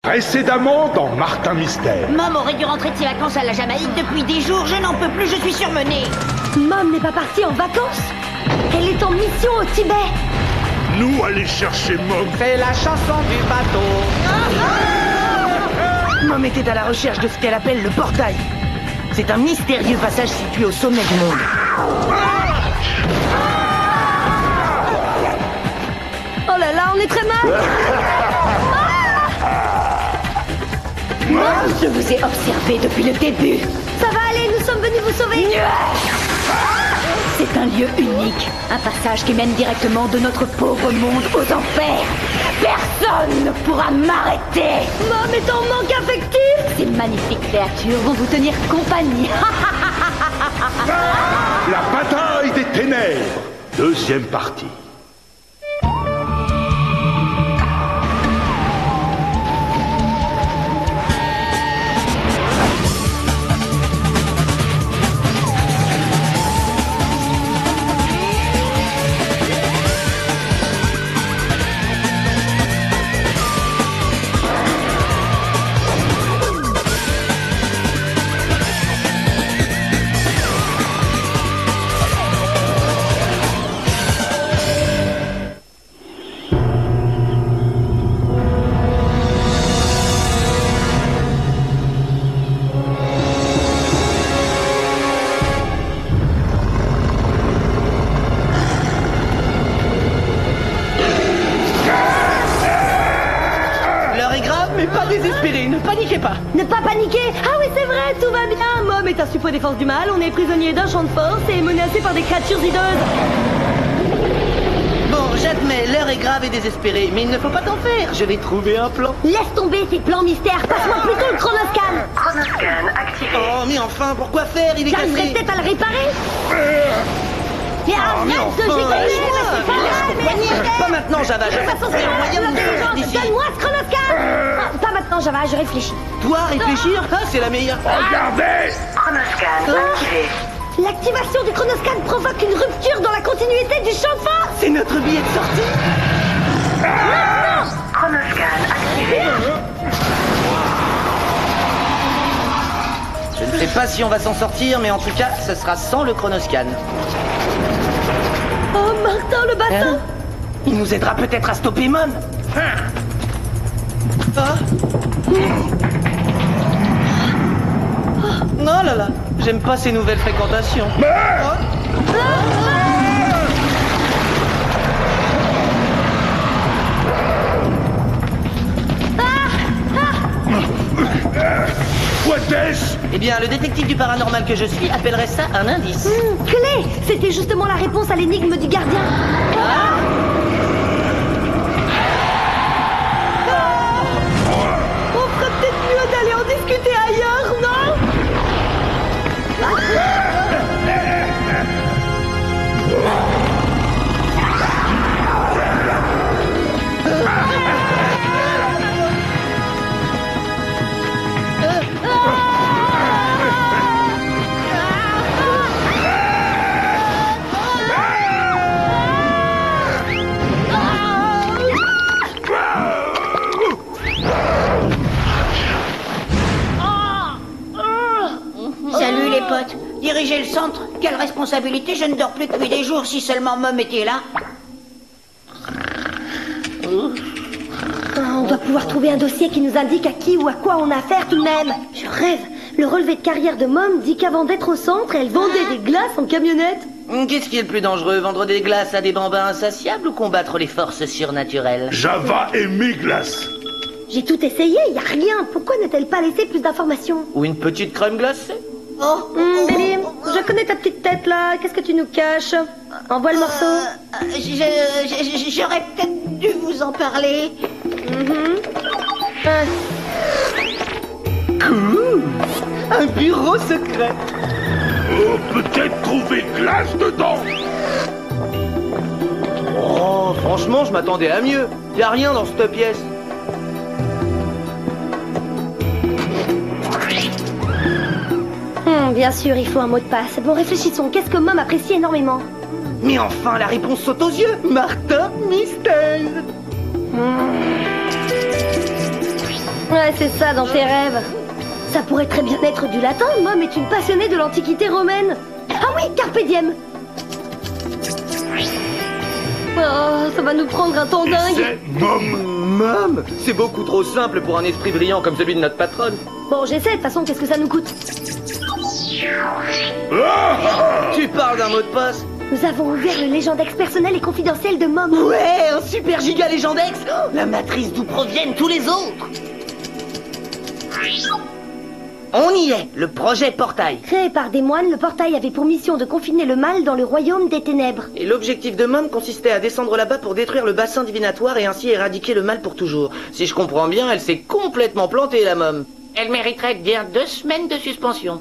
Précédemment dans Martin Mystère. Mom aurait dû rentrer de ses vacances à la Jamaïque depuis des jours. Je n'en peux plus, je suis surmenée. Mom n'est pas partie en vacances. Elle est en mission au Tibet. Nous aller chercher Mom. C'est la chanson du bateau. Mom était à la recherche de ce qu'elle appelle le portail. C'est un mystérieux passage situé au sommet du monde. Oh là là, on est très mal. Je vous ai observé depuis le début. Ça va aller, nous sommes venus vous sauver. C'est un lieu unique. Un passage qui mène directement de notre pauvre monde aux enfers. Personne ne pourra m'arrêter. Mom est en manque affectif. Ces magnifiques créatures vont vous tenir compagnie. La bataille des ténèbres. Deuxième partie. Mais pas désespéré, ne paniquez pas. Ne pas paniquer. Ah oui, c'est vrai, tout va bien. Mom est un suppôt des forces du mal. On est prisonnier d'un champ de force et menacé par des créatures hideuses. Bon, j'admets, l'heure est grave et désespérée, mais il ne faut pas t'en faire. Je vais trouver un plan. Laisse tomber tes plans mystères. Passe-moi plutôt le chronoscan. Chronoscan activé. Oh, mais enfin, pourquoi faire? Il est J'arriverai cassé. peut-être à le réparer. Mais mais arrête de enfin, gigoler, lâche-moi, mais c'est pas grave. Pas maintenant, Java, je vais pas trouver un moyen de me sortir d'ici. Donne-moi ce chronoscan. Pas maintenant, Java, je réfléchis. Toi, réfléchir? Ah, c'est la meilleure. Regardez. Chronoscan activé. L'activation du chronoscan provoque une rupture dans la continuité du champ de force. C'est notre billet de sortie. Chronoscan activé. Je ne sais pas si on va s'en sortir, mais en tout cas, ce sera sans le chronoscan. Oh, Martin, le bâton. Hein? Il nous aidera peut-être à stopper Mom. Ah. Oh là là, j'aime pas ces nouvelles fréquentations. What-est-ce? Eh bien, le détective du paranormal que je suis appellerait ça un indice. Clé. C'était justement la réponse à l'énigme du gardien. On ferait peut-être mieux d'aller en discuter ailleurs, non? Salut les potes. Diriger le centre, quelle responsabilité. Je ne dors plus depuis des jours. Si seulement Mom était là. On doit pouvoir trouver un dossier qui nous indique à qui ou à quoi on a affaire tout de même. Je rêve. Le relevé de carrière de Mom dit qu'avant d'être au centre, elle vendait des glaces en camionnette. Qu'est-ce qui est le plus dangereux, vendre des glaces à des bambins insatiables ou combattre les forces surnaturelles? Java et mes glaces. J'ai tout essayé, y a rien. Pourquoi n'a-t-elle pas laissé plus d'informations? Ou une petite crème glacée? Béli, je connais ta petite tête là. Qu'est-ce que tu nous caches? Envoie le morceau. J'aurais peut-être dû vous en parler. Cool! Un bureau secret! Oh, peut-être trouver glace dedans. Oh, franchement, je m'attendais à mieux. Y a rien dans cette pièce. Bien sûr, il faut un mot de passe. Bon, réfléchissons. Qu'est-ce que Mom apprécie énormément? Mais enfin, la réponse saute aux yeux. Martin Mystère. Ouais, c'est ça dans tes rêves. Ça pourrait très bien être du latin. Mom est une passionnée de l'Antiquité romaine. Ah oui, carpe diem. Oh, ça va nous prendre un temps dingue. C'est Mom. Mom, c'est beaucoup trop simple pour un esprit brillant comme celui de notre patronne. Bon, j'essaie, de toute façon, qu'est-ce que ça nous coûte? Tu parles d'un mot de passe? Nous avons ouvert le Légendex personnel et confidentiel de Mom. Ouais, un super giga légendex. Oh, la matrice d'où proviennent tous les autres. On y est, le projet Portail. Créé par des moines, le portail avait pour mission de confiner le mal dans le royaume des ténèbres. Et l'objectif de Mom consistait à descendre là-bas pour détruire le bassin divinatoire et ainsi éradiquer le mal pour toujours. Si je comprends bien, elle s'est complètement plantée, la Mom. Elle mériterait bien 2 semaines de suspension.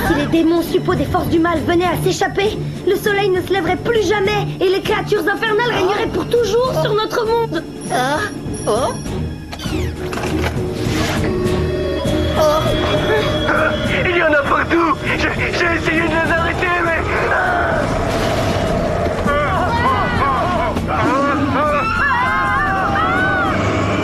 Si les démons suppôts des forces du mal venaient à s'échapper, le soleil ne se lèverait plus jamais et les créatures infernales régneraient pour toujours sur notre monde. Ah, oh. Il y en a partout. J'ai essayé de les arrêter, mais...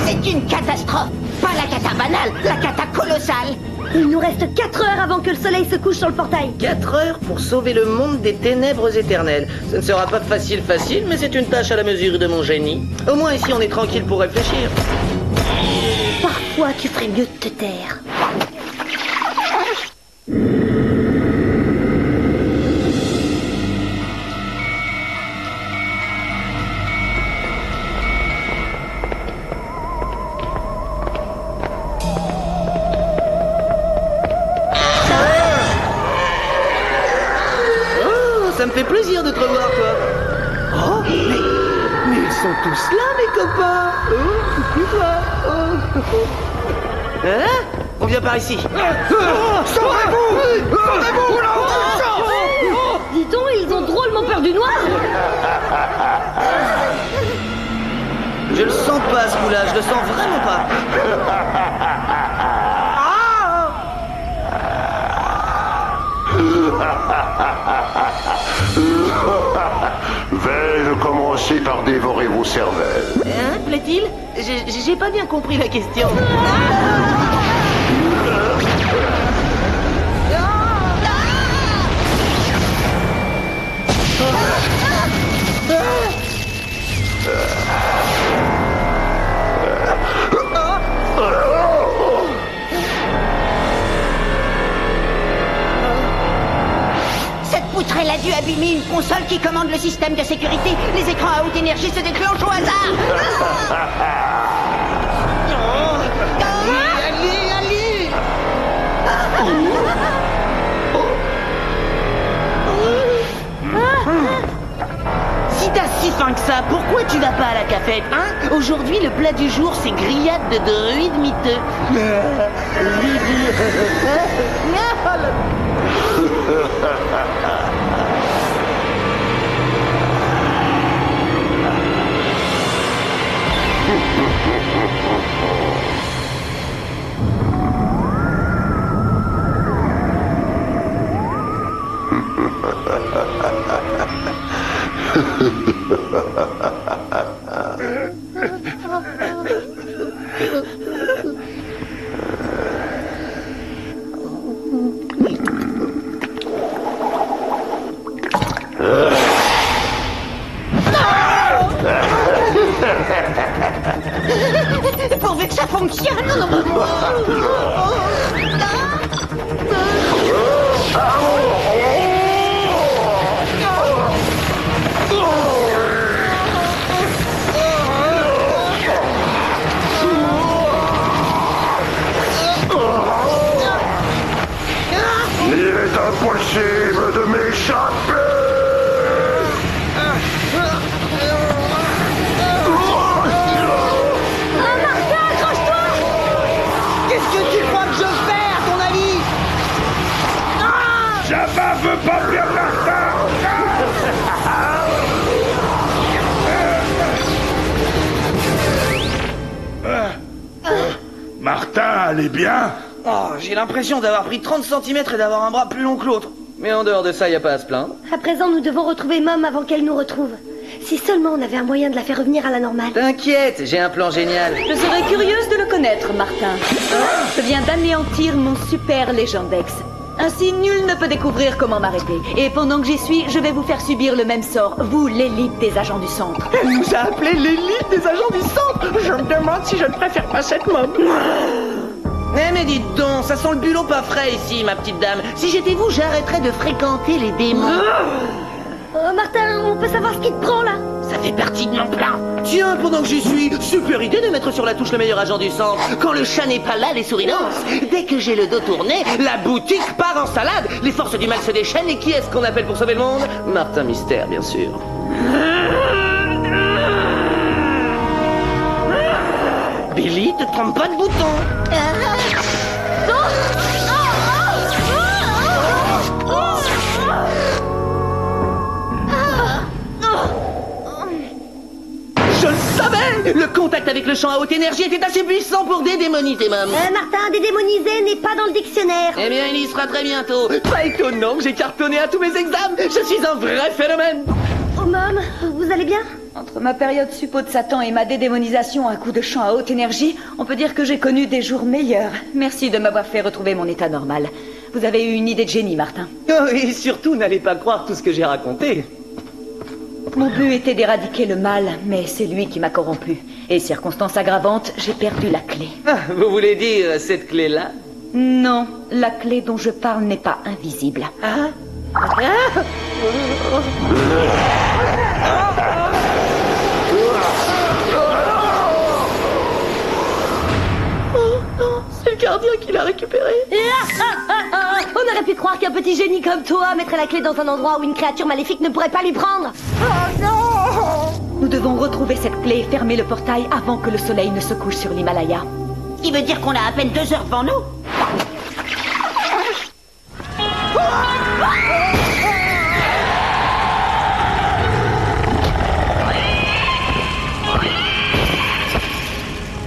C'est une catastrophe. Pas la cata banale, la cata colossale. Il nous reste 4 heures avant que le soleil se couche sur le portail. 4 heures pour sauver le monde des ténèbres éternelles. Ce ne sera pas facile, mais c'est une tâche à la mesure de mon génie. Au moins ici on est tranquille pour réfléchir. Parfois, tu ferais mieux de te taire. Ça me fait plaisir de te revoir, toi. Oh, mais ils sont tous là, mes copains. Oh, coucou, toi. Oh. Hein? On vient par ici. Sauvez-vous! Sauvez-vous, là! Dis donc, ils ont drôlement peur du noir. Je le sens pas, ce coup-là. Je le sens vraiment pas. Vais-je commencer par dévorer vos cervelles? Hein, plaît-il? J'ai pas bien compris la question. Cette poutrelle a dû abîmer une console qui commande le système de sécurité. Les écrans à haute énergie se déclenchent au hasard. Allez, allez. Si t'as si faim que ça, pourquoi tu vas pas à la cafette, hein? Aujourd'hui, le plat du jour, c'est grillade de druide miteux. Pourvu que ça fonctionne. Il est impossible de m'échapper! Qu'est-ce que tu crois que je fais, à ton avis? Jabba veut pas perdre Martin! Martha, elle est bien? Oh, j'ai l'impression d'avoir pris 30 cm et d'avoir un bras plus long que l'autre. Mais en dehors de ça, y a pas à se plaindre. À présent, nous devons retrouver Mom avant qu'elle nous retrouve. Si seulement on avait un moyen de la faire revenir à la normale. T'inquiète, j'ai un plan génial. Je serais curieuse de le connaître, Martin. Je viens d'anéantir mon super Légendex. Ainsi, nul ne peut découvrir comment m'arrêter. Et pendant que j'y suis, je vais vous faire subir le même sort, vous, l'élite des agents du centre. Elle nous a appelé l'élite des agents du centre. Je me demande si je ne préfère pas cette Mom. Eh mais dites donc, ça sent le bulot pas frais ici, ma petite dame. Si j'étais vous, j'arrêterais de fréquenter les démons. Oh, Martin, on peut savoir ce qui te prend, là? Ça fait partie de mon plan. Tiens, pendant que j'y suis, super idée de mettre sur la touche le meilleur agent du centre. Quand le chat n'est pas là, les souris dansent. Dès que j'ai le dos tourné, la boutique part en salade. Les forces du mal se déchaînent et qui est-ce qu'on appelle pour sauver le monde? Martin Mystère, bien sûr. Billy, te trompe pas de bouton. Je le savais! Le contact avec le champ à haute énergie était assez puissant pour dédémoniser, Mom. Martin, dédémonisé n'est pas dans le dictionnaire. Eh bien, il y sera très bientôt. Pas étonnant que j'ai cartonné à tous mes examens. Je suis un vrai phénomène. Oh, Mom, vous allez bien? Entre ma période suppo de Satan et ma dédémonisation à coup de chant à haute énergie, on peut dire que j'ai connu des jours meilleurs. Merci de m'avoir fait retrouver mon état normal. Vous avez eu une idée de génie, Martin. Oh, et surtout, n'allez pas croire tout ce que j'ai raconté. Mon but était d'éradiquer le mal, mais c'est lui qui m'a corrompu. Et circonstance aggravante, j'ai perdu la clé. Ah, vous voulez dire cette clé-là? Non, la clé dont je parle n'est pas invisible. Ah? C'est le gardien qui l'a récupéré. On aurait pu croire qu'un petit génie comme toi mettrait la clé dans un endroit où une créature maléfique ne pourrait pas lui prendre. Nous devons retrouver cette clé et fermer le portail avant que le soleil ne se couche sur l'Himalaya. Ce qui veut dire qu'on a à peine 2 heures devant nous.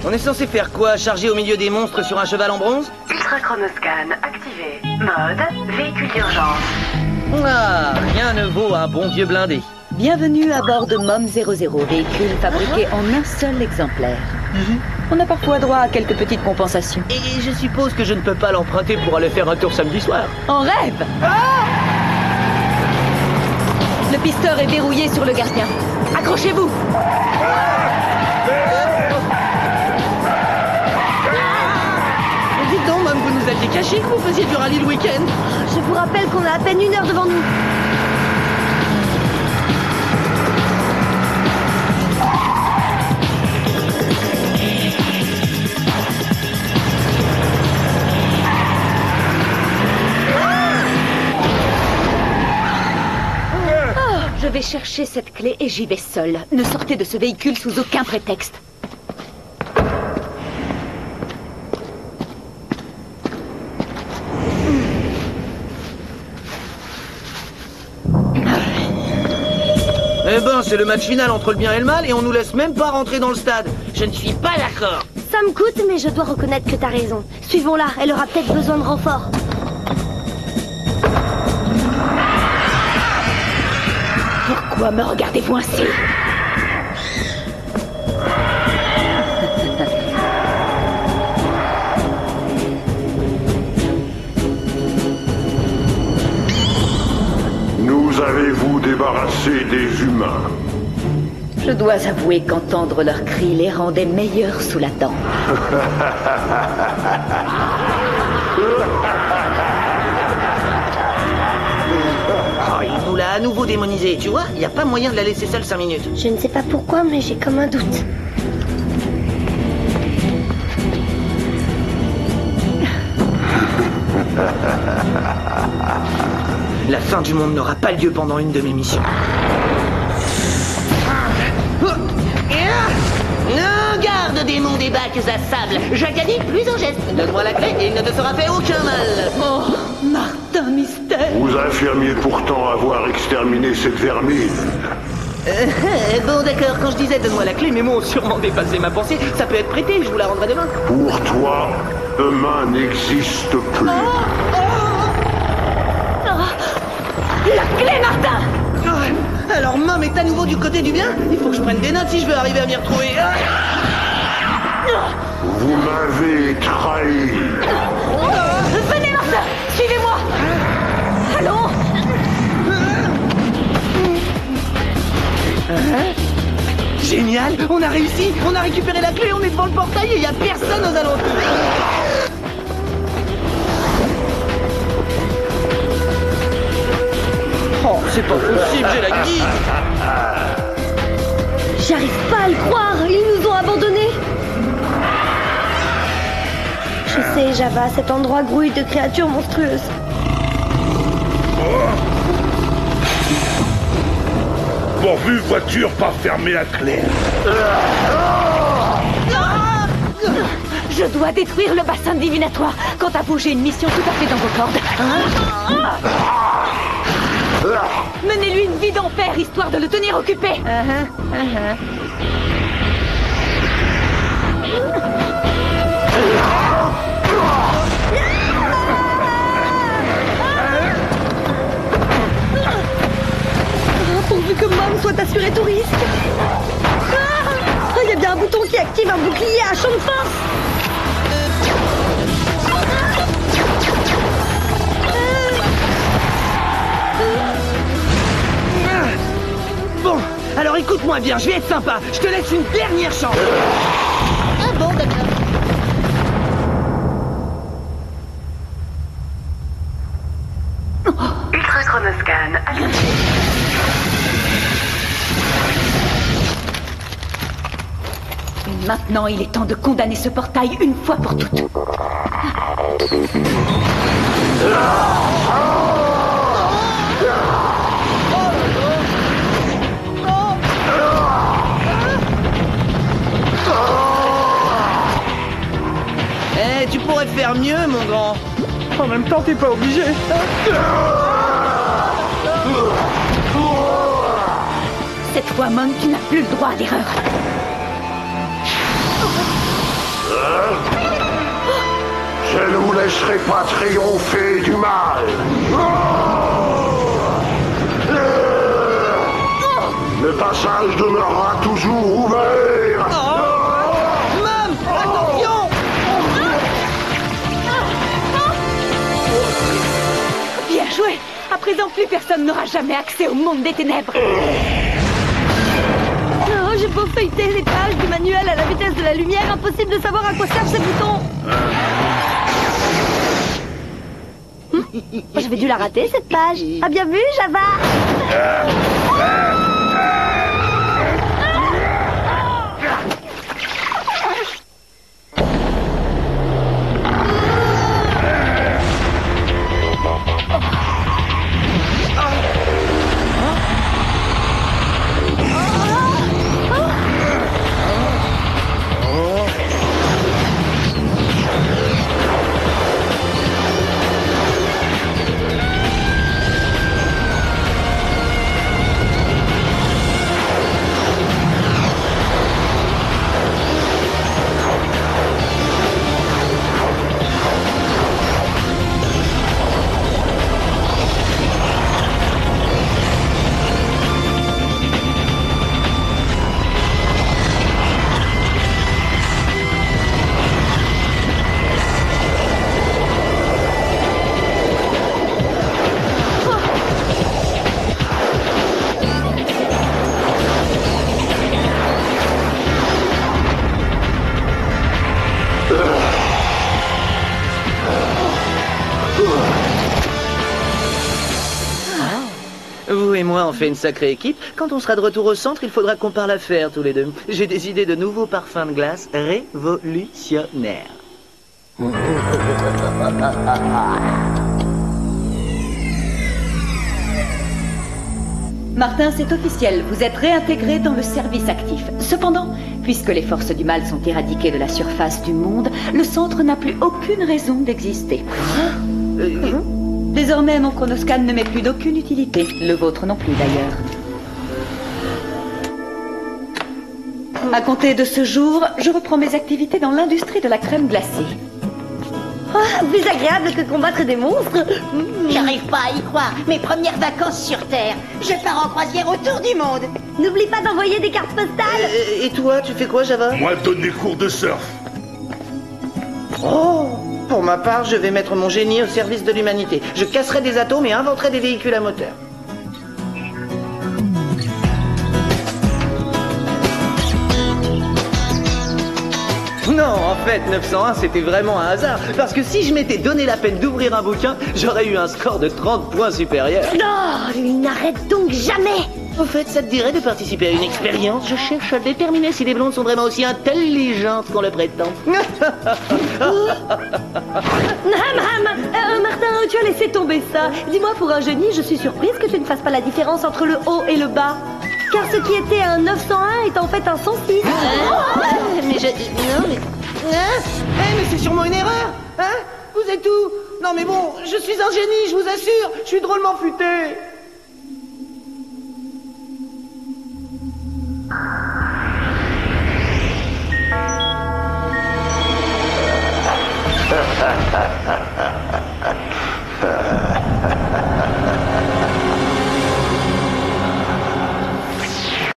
On est censé faire quoi? Charger au milieu des monstres sur un cheval en bronze? Ultra-chronoscan activé. Mode véhicule d'urgence. Ah, rien ne vaut un bon vieux blindé. Bienvenue à bord de MOM 00, véhicule fabriqué en un seul exemplaire. On a parfois droit à quelques petites compensations. Et je suppose que je ne peux pas l'emprunter pour aller faire un tour samedi soir. En rêve! Le pisteur est verrouillé sur le gardien. Accrochez-vous! Dites donc, Mom, vous nous aviez caché que vous faisiez du rallye le week-end. Je vous rappelle qu'on a à peine 1 heure devant nous. Je vais chercher cette clé et j'y vais seule. Ne sortez de ce véhicule sous aucun prétexte. Eh ben, c'est le match final entre le bien et le mal et on nous laisse même pas rentrer dans le stade. Je ne suis pas d'accord. Ça me coûte, mais je dois reconnaître que t'as raison. Suivons-la, elle aura peut-être besoin de renfort. Pourquoi me regardez-vous ainsi? Nous avez-vous débarrassé des humains? Je dois avouer qu'entendre leurs cris les rendait meilleurs sous la dent. Oh, il nous l'a à nouveau démonisé, tu vois? Il n'y a pas moyen de la laisser seule 5 minutes. Je ne sais pas pourquoi, mais j'ai comme un doute. La fin du monde n'aura pas lieu pendant une de mes missions. Non, garde, démon des bacs à sable. Jacadi, plus en geste. Donne-moi la clé et il ne te sera fait aucun mal. Oh, Martin Mystère! Vous affirmiez pourtant avoir exterminé cette vermine. Bon, d'accord, quand je disais donne-moi la clé, mes mots ont sûrement dépassé ma pensée. Ça peut être prêté, je vous la rendrai demain. Pour toi, demain n'existe plus. La clé, Martin! Ah, alors, Mom est à nouveau du côté du bien? Il faut que je prenne des notes si je veux arriver à m'y retrouver. Ah. Vous m'avez trahi. Venez, Martin! Suivez-moi! Allons! Génial, on a réussi, on a récupéré la clé, on est devant le portail et il n'y a personne aux alentours. Oh, c'est pas possible, j'ai la guide. J'arrive pas à le croire, ils nous ont abandonnés. Je sais, Java, cet endroit grouille de créatures monstrueuses. Pourvu voiture pas fermer la clé. Je dois détruire le bassin divinatoire. Quant à vous, j'ai une mission tout à fait dans vos cordes. Menez-lui une vie d'enfer, histoire de le tenir occupé. Pourvu que Mom soit assuré tout risque. Il y a bien un bouton qui active un bouclier à champ de force. Bon, alors écoute-moi bien, je vais être sympa. Je te laisse une dernière chance. Ah bon, d'accord. Ultrachronoscan activé. Et maintenant, il est temps de condamner ce portail une fois pour toutes. Eh, tu pourrais faire mieux, mon grand. En même temps, t'es pas obligé. Cette fois, Mom, tu n'as plus le droit à l'erreur. Je ne vous laisserai pas triompher du mal. Le passage demeurera toujours ouvert. Mom, attention. Bien joué. À présent, plus personne n'aura jamais accès au monde des ténèbres. Oh, j'ai beau feuilleter les pages du manuel à la vitesse de la lumière, impossible de savoir à quoi servent ces boutons. J'avais dû la rater, cette page. Ah, bien vu, Java. Vous et moi, on fait une sacrée équipe. Quand on sera de retour au centre, il faudra qu'on parle affaires tous les deux. J'ai des idées de nouveaux parfums de glace révolutionnaires. Martin, c'est officiel. Vous êtes réintégré dans le service actif. Cependant, puisque les forces du mal sont éradiquées de la surface du monde, le centre n'a plus aucune raison d'exister. Désormais, mon chronoscan ne m'est plus d'aucune utilité. Le vôtre non plus, d'ailleurs. À compter de ce jour, je reprends mes activités dans l'industrie de la crème glacée. Ah, plus agréable que combattre des monstres. J'arrive pas à y croire. Mes premières vacances sur Terre. Je pars en croisière autour du monde. N'oublie pas d'envoyer des cartes postales. Et toi, tu fais quoi, Java? Moi, donne des cours de surf. Oh! Pour ma part, je vais mettre mon génie au service de l'humanité. Je casserai des atomes et inventerai des véhicules à moteur. Non, en fait, 901, c'était vraiment un hasard. Parce que si je m'étais donné la peine d'ouvrir un bouquin, j'aurais eu un score de 30 points supérieur. Non, il n'arrête donc jamais. Au fait, ça te dirait de participer à une expérience? Je cherche à déterminer si les blondes sont vraiment aussi intelligentes qu'on le prétend. Martin, tu as laissé tomber ça. Dis-moi, pour un génie, je suis surprise que tu ne fasses pas la différence entre le haut et le bas. Car ce qui était un 901 est en fait un 106. Mais je... Non, mais... Mais c'est sûrement une erreur. Hein? Vous êtes où? Non mais bon, je suis un génie, je vous assure. Je suis drôlement futé.